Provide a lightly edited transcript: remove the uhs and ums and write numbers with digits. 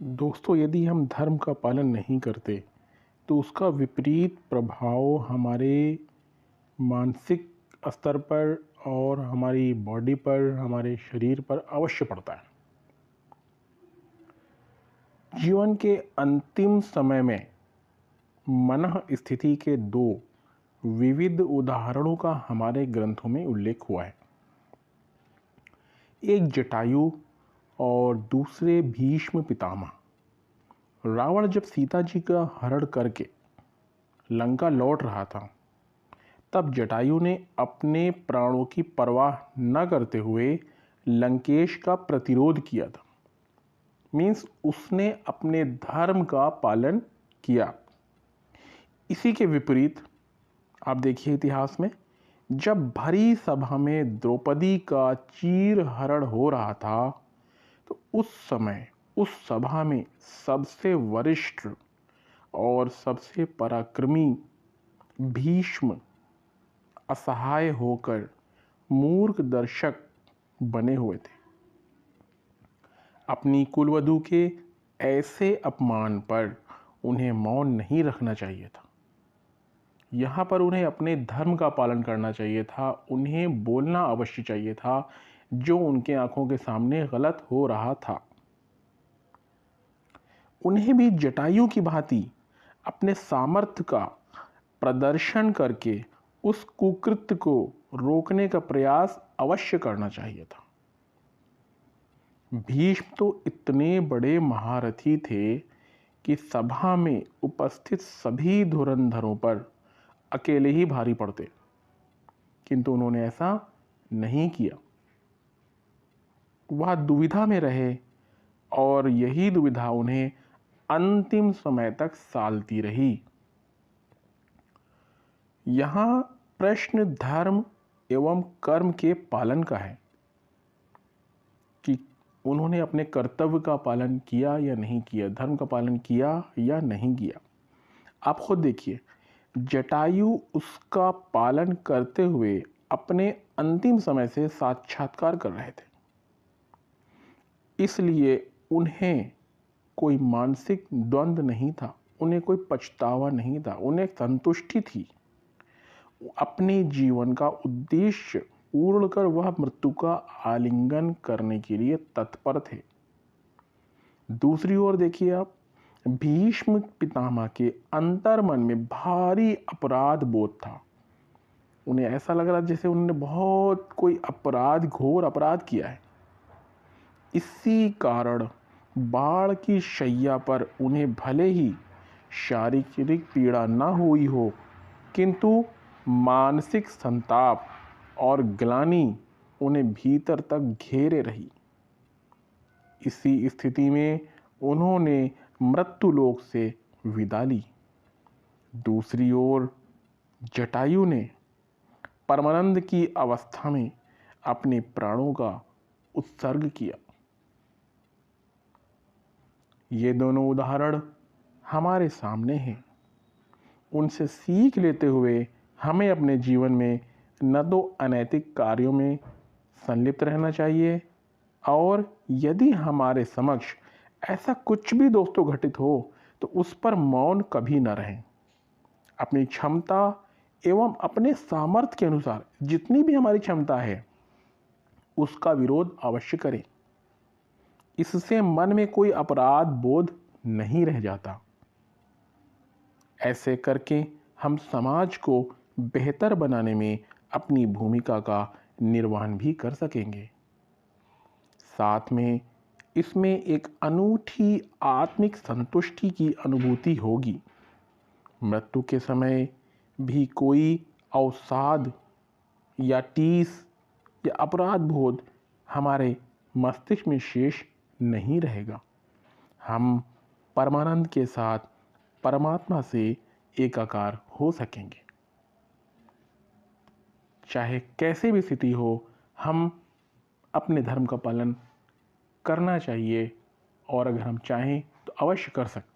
दोस्तों, यदि हम धर्म का पालन नहीं करते तो उसका विपरीत प्रभाव हमारे मानसिक स्तर पर और हमारी बॉडी पर, हमारे शरीर पर अवश्य पड़ता है। जीवन के अंतिम समय में मनः स्थिति के दो विविध उदाहरणों का हमारे ग्रंथों में उल्लेख हुआ है। एक जटायु और दूसरे भीष्म पितामह। रावण जब सीता जी का हरण करके लंका लौट रहा था, तब जटायु ने अपने प्राणों की परवाह न करते हुए लंकेश का प्रतिरोध किया था। मीन्स उसने अपने धर्म का पालन किया। इसी के विपरीत आप देखिए इतिहास में, जब भरी सभा में द्रौपदी का चीरहरण हो रहा था, तो उस समय उस सभा में सबसे वरिष्ठ और सबसे पराक्रमी भीष्म असहाय होकर मूर्ख दर्शक बने हुए थे। अपनी कुलवधू के ऐसे अपमान पर उन्हें मौन नहीं रखना चाहिए था। यहाँ पर उन्हें अपने धर्म का पालन करना चाहिए था। उन्हें बोलना अवश्य चाहिए था जो उनके आंखों के सामने गलत हो रहा था। उन्हें भी जटायु की भांति अपने सामर्थ्य का प्रदर्शन करके उस कुकृत्य को रोकने का प्रयास अवश्य करना चाहिए था। भीष्म तो इतने बड़े महारथी थे कि सभा में उपस्थित सभी धुरंधरों पर अकेले ही भारी पड़ते, किंतु उन्होंने ऐसा नहीं किया। वह दुविधा में रहे और यही दुविधा उन्हें अंतिम समय तक सालती रही। यहाँ प्रश्न धर्म एवं कर्म के पालन का है कि उन्होंने अपने कर्तव्य का पालन किया या नहीं किया, धर्म का पालन किया या नहीं किया। आप खुद देखिए, जटायु उसका पालन करते हुए अपने अंतिम समय से साक्षात्कार कर रहे थे, इसलिए उन्हें कोई मानसिक द्वंद्व नहीं था, उन्हें कोई पछतावा नहीं था, उन्हें संतुष्टि थी। अपने जीवन का उद्देश्य पूर्ण कर वह मृत्यु का आलिंगन करने के लिए तत्पर थे। दूसरी ओर देखिए आप, भीष्म पितामह के अंतर्मन में भारी अपराध बोध था। उन्हें ऐसा लग रहा जैसे उन्होंने बहुत कोई अपराध, घोर अपराध किया है। इसी कारण बाढ़ की शैया पर उन्हें भले ही शारीरिक पीड़ा न हुई हो, किंतु मानसिक संताप और ग्लानि उन्हें भीतर तक घेरे रही। इसी स्थिति में उन्होंने मृत्युलोक से विदा ली। दूसरी ओर जटायु ने परमानंद की अवस्था में अपने प्राणों का उत्सर्ग किया। ये दोनों उदाहरण हमारे सामने हैं। उनसे सीख लेते हुए हमें अपने जीवन में न तो अनैतिक कार्यों में संलिप्त रहना चाहिए, और यदि हमारे समक्ष ऐसा कुछ भी दोस्तों घटित हो तो उस पर मौन कभी न रहें। अपनी क्षमता एवं अपने सामर्थ्य के अनुसार जितनी भी हमारी क्षमता है उसका विरोध अवश्य करें। इससे मन में कोई अपराध बोध नहीं रह जाता। ऐसे करके हम समाज को बेहतर बनाने में अपनी भूमिका का निर्वहन भी कर सकेंगे। साथ में इसमें एक अनूठी आत्मिक संतुष्टि की अनुभूति होगी। मृत्यु के समय भी कोई अवसाद या टीस या अपराध बोध हमारे मस्तिष्क में शेष नहीं रहेगा। हम परमानंद के साथ परमात्मा से एकाकार हो सकेंगे। चाहे कैसे भी स्थिति हो, हम अपने धर्म का पालन करना चाहिए, और अगर हम चाहें तो अवश्य कर सकते हैं।